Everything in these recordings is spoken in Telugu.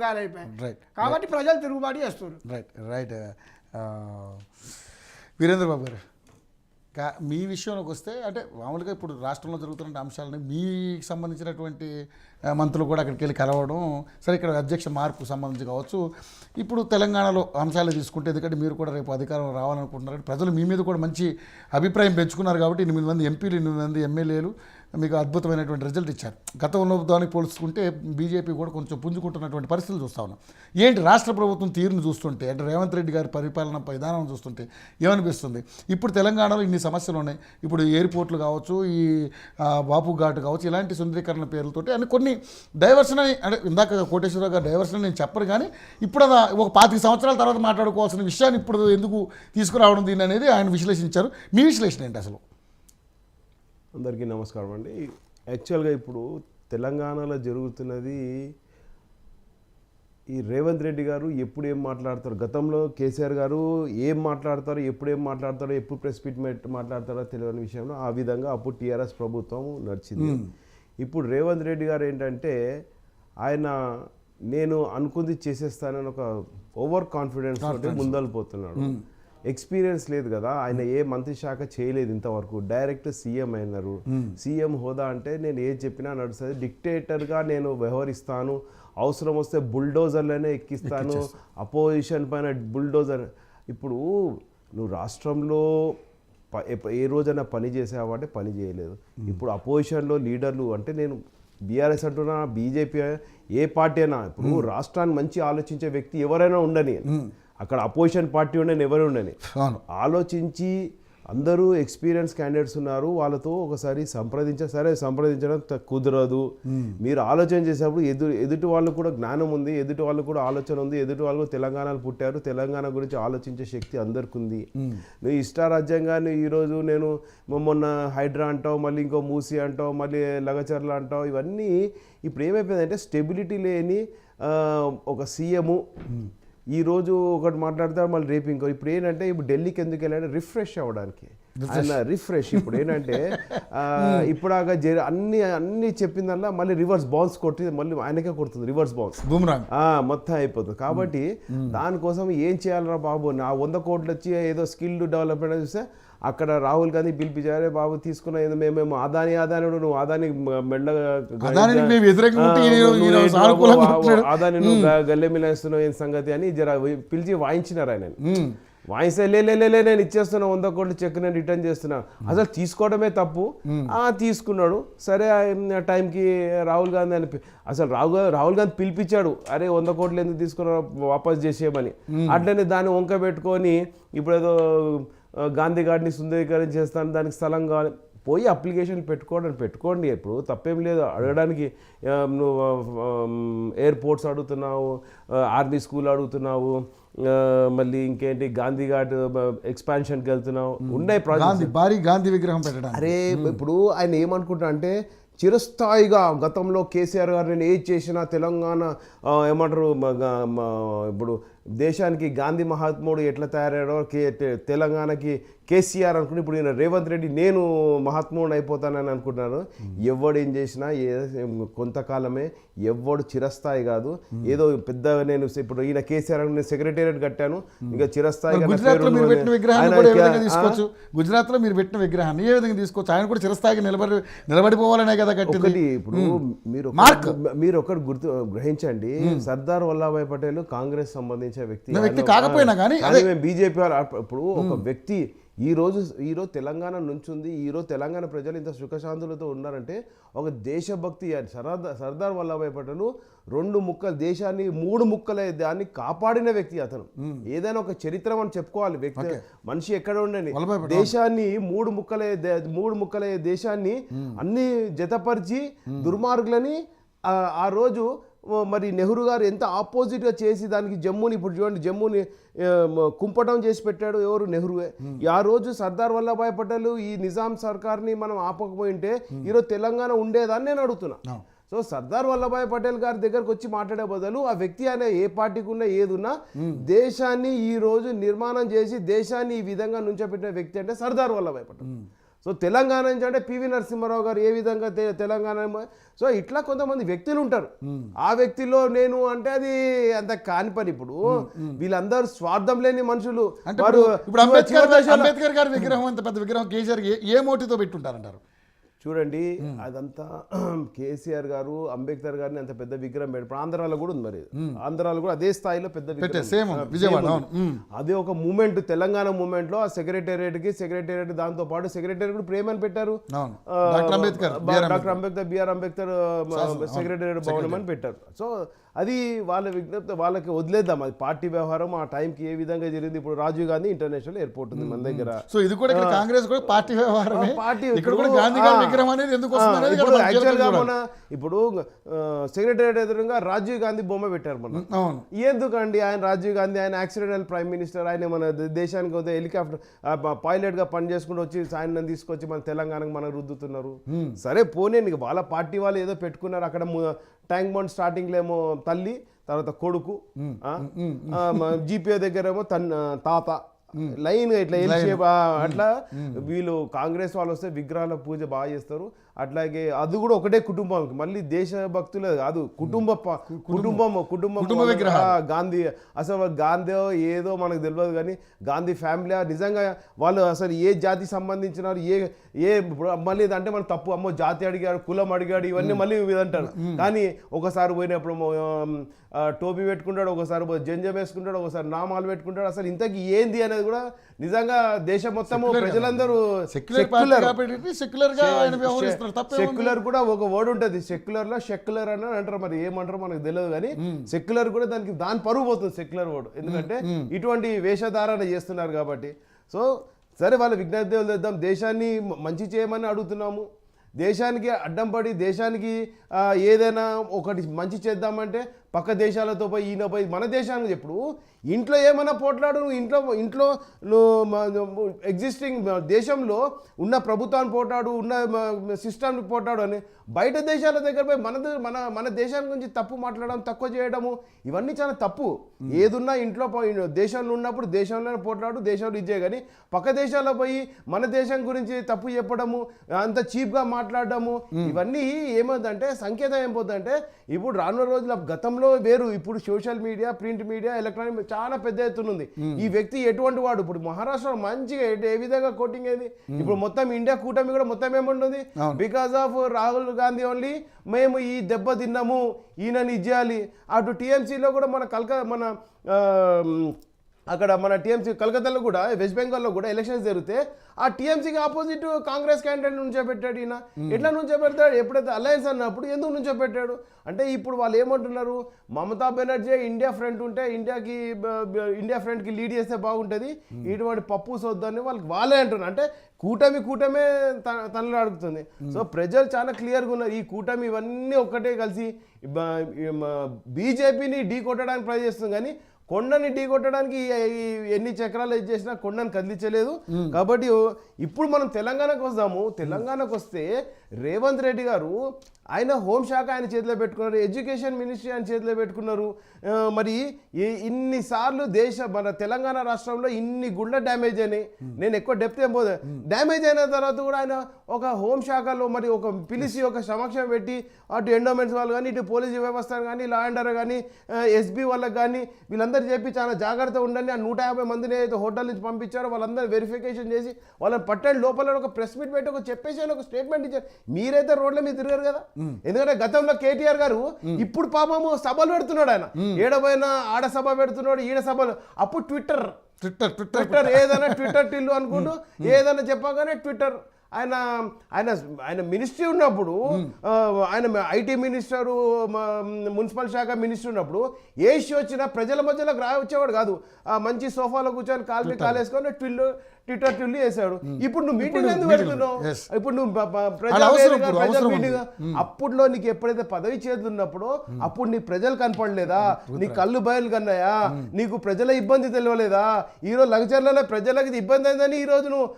గాలైపోయాయి. రైట్ కాబట్టి ప్రజలు తిరుగుబాటు చేస్తున్నారు. రైట్ రైట్ వీరేంద్ర బాబు గారు, మీ విషయంలోకి వస్తే అంటే మామూలుగా ఇప్పుడు రాష్ట్రంలో జరుగుతున్న అంశాలని మీకు సంబంధించినటువంటి మంత్రులు కూడా అక్కడికి వెళ్ళి కలవడం సరే, ఇక్కడ అధ్యక్ష మార్పు సంబంధించి కావచ్చు. ఇప్పుడు తెలంగాణలో అంశాలు తీసుకుంటే, ఎందుకంటే మీరు కూడా రేపు అధికారం రావాలనుకుంటున్నారు, ప్రజలు మీ మీద కూడా మంచి అభిప్రాయం పెంచుకున్నారు కాబట్టి 8 మంది ఎంపీలు 8 మంది ఎమ్మెల్యేలు మీకు అద్భుతమైనటువంటి రిజల్ట్ ఇచ్చారు. గతంలో దానికి పోల్చుకుంటే బీజేపీ కూడా కొంచెం పుంజుకుంటున్నటువంటి పరిస్థితులు చూస్తా ఉన్నాం. ఏంటి రాష్ట్ర ప్రభుత్వం తీరును చూస్తుంటే, అంటే రేవంత్ రెడ్డి గారి పరిపాలన విధానం చూస్తుంటే ఏమనిపిస్తుంది? ఇప్పుడు తెలంగాణలో ఇన్ని సమస్యలు ఉన్నాయి. ఇప్పుడు ఎయిర్పోర్ట్లు కావచ్చు, ఈ బాపు ఘాట్ కావచ్చు, ఇలాంటి సుందరీకరణ పేర్లతోటి అని కొన్ని డైవర్షన్ అని, అంటే ఇందాక కోటేశ్వరరావు గారు డైవర్షన్ అని నేను చెప్పరు, కానీ ఇప్పుడు అది ఒక 25 సంవత్సరాల తర్వాత మాట్లాడుకోవాల్సిన విషయాన్ని ఇప్పుడు ఎందుకు తీసుకురావడం దీన్ని అనేది ఆయన విశ్లేషించారు. మీ విశ్లేషణ ఏంటి అసలు? అందరికీ నమస్కారం అండి. యాక్చువల్గా ఇప్పుడు తెలంగాణలో జరుగుతున్నది, ఈ రేవంత్ రెడ్డి గారు ఎప్పుడు ఏం మాట్లాడతారు, గతంలో కేసీఆర్ గారు ఏం మాట్లాడతారో, ఎప్పుడు ఏం మాట్లాడతారో, ఎప్పుడు ప్రెస్ మీట్ మాట్లాడతారో తెలియని విషయంలో ఆ విధంగా అప్పుడు టీఆర్ఎస్ ప్రభుత్వం నడిచింది. ఇప్పుడు రేవంత్ రెడ్డి గారు ఏంటంటే, ఆయన నేను అనుకుంది చేసేస్తానని ఒక ఓవర్ కాన్ఫిడెన్స్ తోటి ముందలిపోతున్నాడు. ఎక్స్పీరియన్స్ లేదు కదా, ఆయన ఏ మంత్రి శాఖ చేయలేదు ఇంతవరకు, డైరెక్ట్ సీఎం అయినారు. సీఎం హోదా అంటే నేను ఏది చెప్పినా నడుస్తుంది, డిక్టేటర్గా నేను వ్యవహరిస్తాను, అవసరం వస్తే బుల్డోజర్లనే ఎక్కిస్తాను, అపోజిషన్ పైన బుల్డోజర్. ఇప్పుడు నువ్వు రాష్ట్రంలో ఏ రోజైనా పని చేసావంటే పని చేయలేదు. ఇప్పుడు అపోజిషన్లో లీడర్లు అంటే, నేను బీఆర్ఎస్ అంటున్నా, బీజేపీ, ఏ పార్టీ అయినా, ఇప్పుడు రాష్ట్రాన్ని మంచి ఆలోచించే వ్యక్తి ఎవరైనా ఉండని, అక్కడ అపోజిషన్ పార్టీ ఉండని, ఎవరు ఉండని, ఆలోచించి అందరూ ఎక్స్పీరియన్స్ క్యాండిడేట్స్ ఉన్నారు, వాళ్ళతో ఒకసారి సరే సంప్రదించడం కుదరదు. మీరు ఆలోచన చేసేటప్పుడు ఎదుటి వాళ్ళు కూడా జ్ఞానం ఉంది, ఎదుటి వాళ్ళు కూడా ఆలోచన ఉంది, ఎదుటి వాళ్ళు తెలంగాణలో పుట్టారు, తెలంగాణ గురించి ఆలోచించే శక్తి అందరికి ఉంది. నువ్వు ఇష్టారాజ్యంగాన్ని ఈరోజు నేను మొన్న హైడ్రా అంటావు, మళ్ళీ ఇంకో మూసి అంటావు, మళ్ళీ లగచర్ల అంటావు, ఇవన్నీ ఇప్పుడు ఏమైపోయిందంటే స్టెబిలిటీ లేని ఒక సీఎము ఈరోజు ఒకటి మాట్లాడతారు, మళ్ళీ రేపు ఇంకో. ఇప్పుడు ఏంటంటే, ఇప్పుడు ఢిల్లీకి ఎందుకు వెళ్ళాడు, రిఫ్రెష్ అవ్వడానికి. ఆయన రిఫ్రెష్ ఇప్పుడు ఏంటంటే ఇప్పుడు అన్ని చెప్పిందల్లా మళ్ళీ రివర్స్ బౌన్స్ కొట్టి మళ్ళీ ఆయనకే కొడుతుంది, రివర్స్ బౌన్స్ మొత్తం అయిపోతుంది. కాబట్టి దానికోసం ఏం చేయాలరా బాబు, నా 100 కోట్లు వచ్చి ఏదో స్కిల్ డెవలప్మెంట్ చూస్తే అక్కడ రాహుల్ గాంధీ పిలిపించారే బాబు, తీసుకున్న ఏదో మేము అదాని నువ్వు అదాని అదాని నువ్వు గల్లె మిలేస్తున్నావు ఏం సంగతి అని జర పిలిచి వాయించినారు ఆయన. వాయిస్తే లే నేను ఇచ్చేస్తున్నా 100 కోట్లు చెక్ నేను రిటర్న్ చేస్తున్నా, అసలు తీసుకోవడమే తప్పు. తీసుకున్నాడు, సరే టైంకి రాహుల్ గాంధీ అని అసలు రాహుల్ గాంధీ పిలిపించాడు, అరే 100 కోట్లు ఎందుకు తీసుకున్నా వాపస్ చేసేయమని. అట్లనే దాన్ని వంక పెట్టుకొని ఇప్పుడు ఏదో గాంధీ ఘాట్ని సుందరీకరణ చేస్తాను, దానికి స్థలం కావాలి, పోయి అప్లికేషన్ పెట్టుకోండి, ఇప్పుడు తప్పేం లేదు అడగడానికి. నువ్వు ఎయిర్పోర్ట్స్ అడుగుతున్నావు, ఆర్మీ స్కూల్ అడుగుతున్నావు, మళ్ళీ ఇంకేంటి గాంధీ ఘాట్ ఎక్స్పాన్షన్కి వెళ్తున్నావు, ఉన్నాయి ప్రాజెక్ట్స్, భారీ గాంధీ విగ్రహం పెట్టడం. అరే ఇప్పుడు ఆయన ఏమనుకుంటా అంటే, చిరస్థాయిగా గతంలో కేసీఆర్ గారు నేను ఏది చేసినా తెలంగాణ ఏమంటారు, ఇప్పుడు దేశానికి గాంధీ మహాత్ముడు ఎట్లా తయారయ్యాడో తెలంగాణకి కేసీఆర్ అనుకుని, ఇప్పుడు నేను రేవంత్ రెడ్డి నేను మహాత్ముడు అయిపోతానని అనుకుంటున్నాను. ఎవడు ఏం చేసినా కొంతకాలమే, ఎవడు చిరస్థాయి కాదు. ఏదో పెద్ద నేను ఇప్పుడు ఈయన కేసీఆర్ నేను సెక్రటేరియట్ కట్టాను, ఇంకా చిరస్థాయిగా గుజరాత్ లో మీరు పెట్టిన విగ్రహాన్ని ఏ విధంగా తీసుకోవచ్చు? ఆయన కూడా చిరస్థాయిగా నిలబడిపోవాలనే కదా కట్టింది. ఇప్పుడు మీరు ఒకటి గ్రహించండి, సర్దార్ వల్లభాయ్ పటేల్ కాంగ్రెస్ సంబంధించిన వ్యక్తి కాకపోయినా కానీ బీజేపీ ఇప్పుడు ఒక వ్యక్తి ఈరోజు తెలంగాణ నుంచి ఉంది, ఈరోజు తెలంగాణ ప్రజలు ఇంత సుఖశాంతులతో ఉన్నారంటే ఒక దేశభక్తి. సర్దార్ వల్లభాయ్ పటేల్ 2 ముక్కలు దేశాన్ని 3 ముక్కలే దాన్ని కాపాడిన వ్యక్తి అతను. ఏదైనా ఒక చరిత్ర మనం చెప్పుకోవాలి, వ్యక్తి మనిషి ఎక్కడ ఉండని దేశాన్ని 3 ముక్కలే దేశాన్ని అన్ని జతపరిచి దుర్మార్గులని ఆ రోజు మరి నెహ్రూ గారు ఎంత ఆపోజిట్గా చేసి దానికి జమ్మూని, ఇప్పుడు చూడండి జమ్మూని కుంపటం చేసి పెట్టాడు ఎవరు, నెహ్రూవే. ఆ రోజు సర్దార్ వల్లభాయ్ పటేల్ ఈ నిజాం సర్కార్ని మనం ఆపకపోయింటే ఈరోజు తెలంగాణ ఉండేదాన్ని నేను అడుగుతున్నా. సో సర్దార్ వల్లభాయ్ పటేల్ గారి దగ్గరకు వచ్చి మాట్లాడే బదులు ఆ వ్యక్తి అనే ఏ పార్టీకి ఉన్నా ఏదున్నా దేశాన్ని ఈ రోజు నిర్మాణం చేసి దేశాన్ని ఈ విధంగా నుంచోబెట్టిన వ్యక్తి అంటే సర్దార్ వల్లభాయ్ పటేల్. సో తెలంగాణ నుంచి అంటే పివి నరసింహారావు గారు ఏ విధంగా తెలంగాణ, సో ఇట్లా కొంతమంది వ్యక్తులు ఉంటారు. ఆ వ్యక్తిలో నేను అంటే అది అంత కాని పని. ఇప్పుడు వీళ్ళందరూ స్వార్థం లేని మనుషులు. ఇప్పుడు అంబేద్కర్ గారి విగ్రహం అంత పెద్ద విగ్రహం కేసీఆర్ ఏ మోటితో పెట్టుంటారంటారు? చూడండి, అదంతా కేసీఆర్ గారు అంబేద్కర్ గారిని అంత పెద్ద విగ్రహం పెట్టి ఆంధ్రాలో కూడా ఉంది. మరి ఆంధ్రాలో కూడా అదే స్థాయిలో పెద్ద విగ్రహం. అదే ఒక మూమెంట్, తెలంగాణ మూమెంట్ లో ఆ సెక్రటేరియట్ దాంతో పాటు సెక్రటేరియట్ కూడా ప్రేమని పెట్టారు. Doctor Ambedkar B R Ambedkar secretariat భవనం అని పెట్టారు. సో అది వాళ్ళ విజ్ఞప్తి, వాళ్ళకి వదిలేద్దాం. అది పార్టీ వ్యవహారం. ఆ టైంకి ఏ విధంగా జరిగింది. ఇప్పుడు రాజీవ్ గాంధీ ఇంటర్నేషనల్ ఎయిర్పోర్ట్ ఉంది మన దగ్గర. సో ఇది కూడా కాంగ్రెస్ కూడా పార్టీ వ్యవహారం. ఇప్పుడు సెక్రటేరియట్ ఎదురుగా రాజీవ్ గాంధీ బొమ్మ పెట్టారు మన. ఎందుకండి ఆయన రాజీవ్ గాంధీ, ఆయన యాక్సిడెంటల్ ప్రైమ్ మినిస్టర్, ఆయన మన దేశానికి హెలికాప్టర్ పైలట్ గా పని చేసుకుంటూ వచ్చి ఆయన తీసుకొచ్చి మన తెలంగాణకు మనకు రుద్దుతున్నారు. సరే పోనీ, వాళ్ళ పార్టీ వాళ్ళు ఏదో పెట్టుకున్నారు అక్కడ. ట్యాంక్ బండ్ స్టార్టింగ్ లో ఏమో తల్లి, తర్వాత కొడుకు, జీపీఓ దగ్గర ఏమో తాత, లైన్ ఇట్లా అట్లా. వీళ్ళు కాంగ్రెస్ వాళ్ళు వస్తే విగ్రహాల పూజ బాగా చేస్తారు. అట్లాగే అది కూడా ఒకటే కుటుంబం, మళ్ళీ దేశభక్తులే కాదు, కుటుంబం గాంధీ. అసలు గాంధీ ఏదో మనకు తెలియదు, కానీ గాంధీ ఫ్యామిలీ నిజంగా వాళ్ళు అసలు ఏ జాతికి సంబంధించినారు, మళ్ళీ అంటే మన తప్పు, అమ్మో జాతి అడిగాడు, కులం అడిగాడు, ఇవన్నీ మళ్ళీ అంటారు. కానీ ఒకసారి పోయినప్పుడు టోపీ పెట్టుకుంటాడు, ఒకసారి జంజం వేసుకుంటాడు, ఒకసారి నామాలు పెట్టుకుంటాడు. అసలు ఇంతకీ ఏంది అనేది కూడా నిజంగా దేశం మొత్తము ప్రజలందరూ సెక్యులర్ కూడా ఒక వర్డ్ ఉంటుంది సెక్యులర్ లో, సెక్యులర్ అని అంటారు. మరి ఏమంటారు మనకు తెలియదు, కానీ సెక్యులర్ కూడా దాని పరువు పోతుంది సెక్యులర్ వర్డ్. ఎందుకంటే ఇటువంటి వేషధారణ చేస్తున్నారు కాబట్టి. సో సరే, వాళ్ళ విజ్ఞప్తి చేద్దాం, దేశాన్ని మంచి చేయమని అడుగుతున్నాము. దేశానికి అడ్డం పడి దేశానికి ఏదైనా ఒకటి మంచి చేద్దామంటే పక్క దేశాలతో పోయి ఈయన పోయి మన దేశానికి ఎప్పుడు ఇంట్లో ఏమైనా పోట్లాడు, ఇంట్లో ఎగ్జిస్టింగ్ దేశంలో ఉన్న ప్రభుత్వాన్ని పోటాడు, ఉన్న సిస్టమ్ని పోటాడు అని బయట దేశాల దగ్గర పోయి మన దేశాన్ని గురించి తప్పు మాట్లాడడం, తక్కువ చేయడము, ఇవన్నీ చాలా తప్పు. ఏదున్నా ఇంట్లో దేశంలో ఉన్నప్పుడు దేశంలోనే పోట్లాడు, దేశంలో ఇచ్చే. కానీ పక్క దేశాల్లో పోయి మన దేశం గురించి తప్పు చెప్పడము, అంత చీప్గా మాట్లాడడము, ఇవన్నీ ఏమవుతుందంటే సంకేతం ఏమైపోతుందంటే ఇప్పుడు రానున్న రోజుల గతంలో వేరు, ఇప్పుడు social media, print media, electronic చాలా పెద్ద ఎత్తున ఉంది. ఈ వ్యక్తి ఎటువంటి వాడు, ఇప్పుడు మహారాష్ట్రలో మంచిగా ఏ విధంగా కోటింగ్ అయింది. ఇప్పుడు మొత్తం ఇండియా కూటమి కూడా మొత్తం ఏముంటుంది, because of Rahul Gandhi only మేము ఈ దెబ్బ తిన్నాము, ఈయనని ఇచ్చేయాలి. అటు టీఎంసీలో కూడా అక్కడ మన టీఎంసీ కలకత్తాలో కూడా, వెస్ట్ బెంగాల్లో కూడా ఎలక్షన్స్ జరిగితే ఆ టీఎంసీకి ఆపోజిట్ కాంగ్రెస్ క్యాండిడేట్ నుంచోబెట్టాడు. ఈయన ఎట్లా నుంచోబెడతాడు? ఎప్పుడైతే అలయన్స్ అన్నప్పుడు ఎందుకు నుంచోబెట్టాడు అంటే ఇప్పుడు వాళ్ళు ఏమంటున్నారు, మమతా బెనర్జీ ఇండియా ఫ్రంట్ ఉంటే ఇండియా ఫ్రంట్కి లీడ్ చేస్తే బాగుంటుంది, ఇటువంటి పప్పు సొద్దని వాళ్ళే అంటున్నారు. అంటే కూటమే తనలో అడుగుతుంది. సో ప్రజలు చాలా క్లియర్గా ఉన్నారు, ఈ కూటమి ఇవన్నీ ఒక్కటే కలిసి బీజేపీని ఢీ కొట్టడానికి ట్రై చేస్తుంది. కానీ కొండని ఢీ కొట్టడానికి ఎన్ని చక్రాలు చేసినా కొండని కదిలించలేదు. కాబట్టి ఇప్పుడు మనం తెలంగాణకు వస్తాము. తెలంగాణకు వస్తే రేవంత్ రెడ్డి గారు ఆయన హోంశాఖ ఆయన చేతిలో పెట్టుకున్నారు, ఎడ్యుకేషన్ మినిస్ట్రీ ఆయన చేతిలో పెట్టుకున్నారు. మరి ఇన్నిసార్లు మన తెలంగాణ రాష్ట్రంలో ఇన్ని గుళ్ళ డ్యామేజ్ అయినాయి. నేను ఎక్కువ డెప్త్ ఏం పోదు, డ్యామేజ్ అయిన తర్వాత కూడా ఆయన ఒక హోంశాఖలో మరి ఒక పిలిచి ఒక సమక్షం పెట్టి అటు ఎండోమెంట్స్ వాళ్ళు కానీ, ఇటు పోలీసు వ్యవస్థ కానీ, లా అండ్ ఆర్డర్ కానీ, ఎస్బీ వాళ్ళకి కానీ వీళ్ళందరూ చెప్పి చాలా జాగ్రత్త ఉండండి. ఆ 150 మందిని అయితే హోటల్ నుంచి పంపించారో వాళ్ళందరూ వెరిఫికేషన్ చేసి వాళ్ళని పట్టండి, లోపల ఒక ప్రెస్ మీట్ పెట్టి ఒక చెప్పేసి ఒక స్టేట్మెంట్ ఇచ్చారు. మీరైతే రోడ్ల మీద తిరిగారు కదా. ఎందుకంటే గతంలో కేటీఆర్ గారు ఇప్పుడు పాపము సభలు పెడుతున్నాడు, ఆయన ఏడబోయినా ఆడ సభ పెడుతున్నాడు, ఈడ సభలు. అప్పుడు ట్విట్టర్ ఏదైనా ట్విట్టర్ టిల్లు అనుకుంటూ ఏదైనా చెప్పగానే ట్విట్టర్. ఆయన మినిస్ట్రీ ఉన్నప్పుడు, ఆయన ఐటీ మినిస్టరు, మున్సిపల్ శాఖ మినిస్టర్ ఉన్నప్పుడు ఏ ఇష్యూ వచ్చినా ప్రజల మధ్యలోకి వచ్చేవాడు కాదు. మంచి సోఫాలో కూర్చొని కాలేసుకొని ట్విట్టర్ ట్విల్లు చేశాడు. ఇప్పుడు నువ్వు మీటింగ్ ఎందుకు పెడుతున్నావు? ఇప్పుడు నువ్వు ప్రజా మీటింగ్ అప్పుడులో నీకు ఎప్పుడైతే పదవి చేతులు ఉన్నప్పుడు అప్పుడు నీ ప్రజలు కనపడలేదా? నీ కళ్ళు బయలు కన్నాయా? నీకు ప్రజల ఇబ్బంది తెలియలేదా? ఈరోజు లగచర్లలో ప్రజలకు ఇబ్బంది అయిందని ఈ రోజు నువ్వు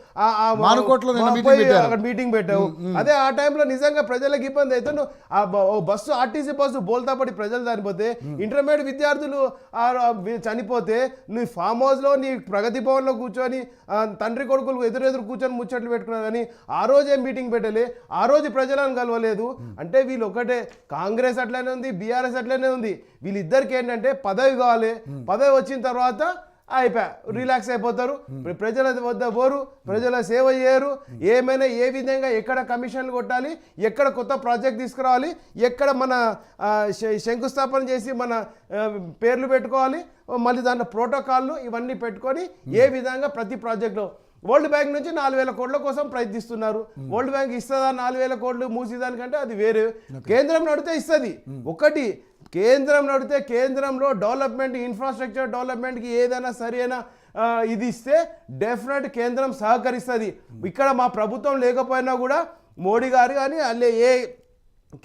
అక్కడ మీటింగ్ పెట్టావు. అదే ఆ టైంలో నిజంగా ప్రజలకు ఇబ్బంది అయితే నువ్వు బస్సు ఆర్టీసీ బస్సు బోల్తా పడి ప్రజలు చనిపోతే, ఇంటర్మీడియట్ విద్యార్థులు చనిపోతే, నీ ఫామ్ హౌస్ లో నీ ప్రగతి భవన్ లో కూర్చొని తండ్రి కొడుకులు ఎదురెదురు కూర్చొని ముచ్చట్లు పెట్టుకున్నారు కానీ ఆ రోజే మీటింగ్ పెట్టలే, ఆ రోజు ప్రజలను కలవలేదు. అంటే వీళ్ళు ఒకటే, కాంగ్రెస్ అట్లనే ఉంది, బీఆర్ఎస్ అట్లనే ఉంది. వీళ్ళిద్దరికి ఏంటంటే పదవి కావాలి, పదవి వచ్చిన తర్వాత అయిపోయా రిలాక్స్ అయిపోతారు, ప్రజల వద్ద పోరు, ప్రజల సేవ చేయరు. ఏమైనా ఏ విధంగా ఎక్కడ కమిషన్లు కొట్టాలి, ఎక్కడ కొత్త ప్రాజెక్ట్ తీసుకురావాలి, ఎక్కడ మన శంకుస్థాపన చేసి మన పేర్లు పెట్టుకోవాలి, మళ్ళీ దాంట్లో ప్రోటోకాల్లు ఇవన్నీ పెట్టుకొని ఏ విధంగా ప్రతి ప్రాజెక్టులో వరల్డ్ బ్యాంక్ నుంచి 4,000 కోట్ల కోసం ప్రయత్నిస్తున్నారు. వరల్డ్ బ్యాంక్ ఇస్తుందా 4,000 కోట్లు మూసేదానికంటే అది వేరే. కేంద్రం నడితే ఇస్తుంది. ఒకటి కేంద్రం నడితే కేంద్రంలో డెవలప్మెంట్, ఇన్ఫ్రాస్ట్రక్చర్ డెవలప్మెంట్కి ఏదైనా సరైన ఇది ఇస్తే డెఫినెట్ కేంద్రం సహకరిస్తుంది. ఇక్కడ మా ప్రభుత్వం లేకపోయినా కూడా మోడీ గారు కానీ అల్లే ఏ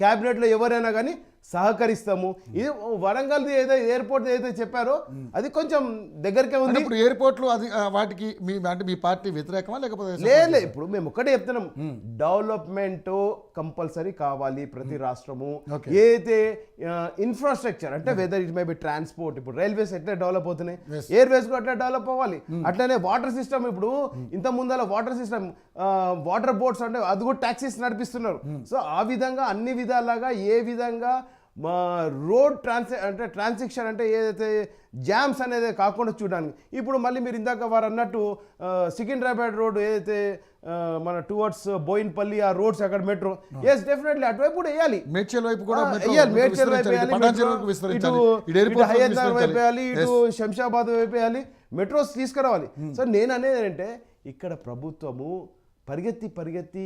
క్యాబినెట్లో ఎవరైనా కానీ సహకరిస్తాము. ఇది వరంగల్ ఏదైతే ఎయిర్పోర్ట్ ఏదైతే చెప్పారో అది కొంచెం దగ్గరకే ఉంది. ఇప్పుడు ఎయిర్పోర్ట్లు అది వాటికి అంటే మీ పార్టీ వ్యతిరేకమా లేకపోతే? లేదు, ఇప్పుడు మేము ఒకటే చెప్తున్నాం, డెవలప్మెంట్ కంపల్సరీ కావాలి ప్రతి రాష్ట్రము. ఏదైతే ఇన్ఫ్రాస్ట్రక్చర్ అంటే whether it may be transport, ఇప్పుడు రైల్వేస్ ఎట్లా డెవలప్ అవుతున్నాయి, ఎయిర్వేస్ కూడా అట్లా డెవలప్ అవ్వాలి. అట్లనే వాటర్ సిస్టమ్, ఇప్పుడు ఇంత ముందర వాటర్ సిస్టమ్ వాటర్ బోట్స్ అంటే అది కూడా ట్యాక్సీస్ నడిపిస్తున్నారు. సో ఆ విధంగా అన్ని విధాలుగా ఏ విధంగా రోడ్ ట్రాన్సాక్షన్ అంటే ఏదైతే జామ్స్ అనేది కాకుండా చూడడానికి. ఇప్పుడు మళ్ళీ మీరు ఇందాక వారు అన్నట్టు సికింద్రాబాద్ రోడ్ ఏదైతే మన టువర్డ్స్ బోయిన్పల్లి ఆ రోడ్స్ అక్కడ మెట్రో, ఎస్ డెఫినెట్లీ అటువైపు కూడా వేయాలి, మేడ్చల్ వైపు కూడా వేయాలి, మేడ్చల్ వైపు వేయాలి, ఇటు హయద్నగర్ వైపు వేయాలి, ఇటు శంషాబాద్ వైపు వేయాలి, మెట్రోస్ తీసుకురావాలి. సో నేను అనేది ఏంటంటే ఇక్కడ ప్రభుత్వము పరిగెత్తి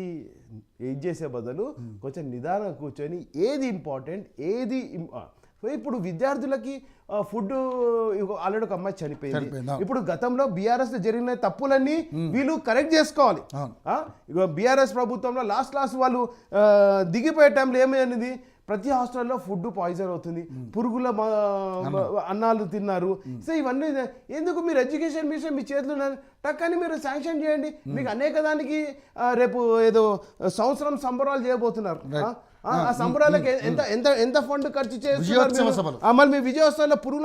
ఏది చేసే బదులు కొంచెం నిదానం కూర్చొని ఏది ఇంపార్టెంట్ ఏది ఇప్పుడు విద్యార్థులకి ఫుడ్ ఆల్రెడీ ఒక అమ్మాయి చనిపోయింది. ఇప్పుడు గతంలో బీఆర్ఎస్ జరిగిన తప్పులన్నీ వీళ్ళు కరెక్ట్ చేసుకోవాలి. బీఆర్ఎస్ ప్రభుత్వంలో లాస్ట్ వాళ్ళు దిగిపోయే టైంలో ఏమైంది, ప్రతి హాస్టల్లో ఫుడ్ పాయిజన్ అవుతుంది, పురుగుల అన్నాలు తిన్నారు. సో ఇవన్నీ ఎందుకు? మీరు ఎడ్యుకేషన్ మినిస్టర్ మీ చేతులు టక్కని మీరు శాంక్షన్ చేయండి. మీకు అనేక దానికి రేపు ఏదో సంవత్సరం సంబరాలు చేయబోతున్నారు. ఆ సంబరాలకు ఎంత ఫండ్ ఖర్చు చేస్తున్నారు? మళ్ళీ మీ విజయోత్సవంలో పురుగుల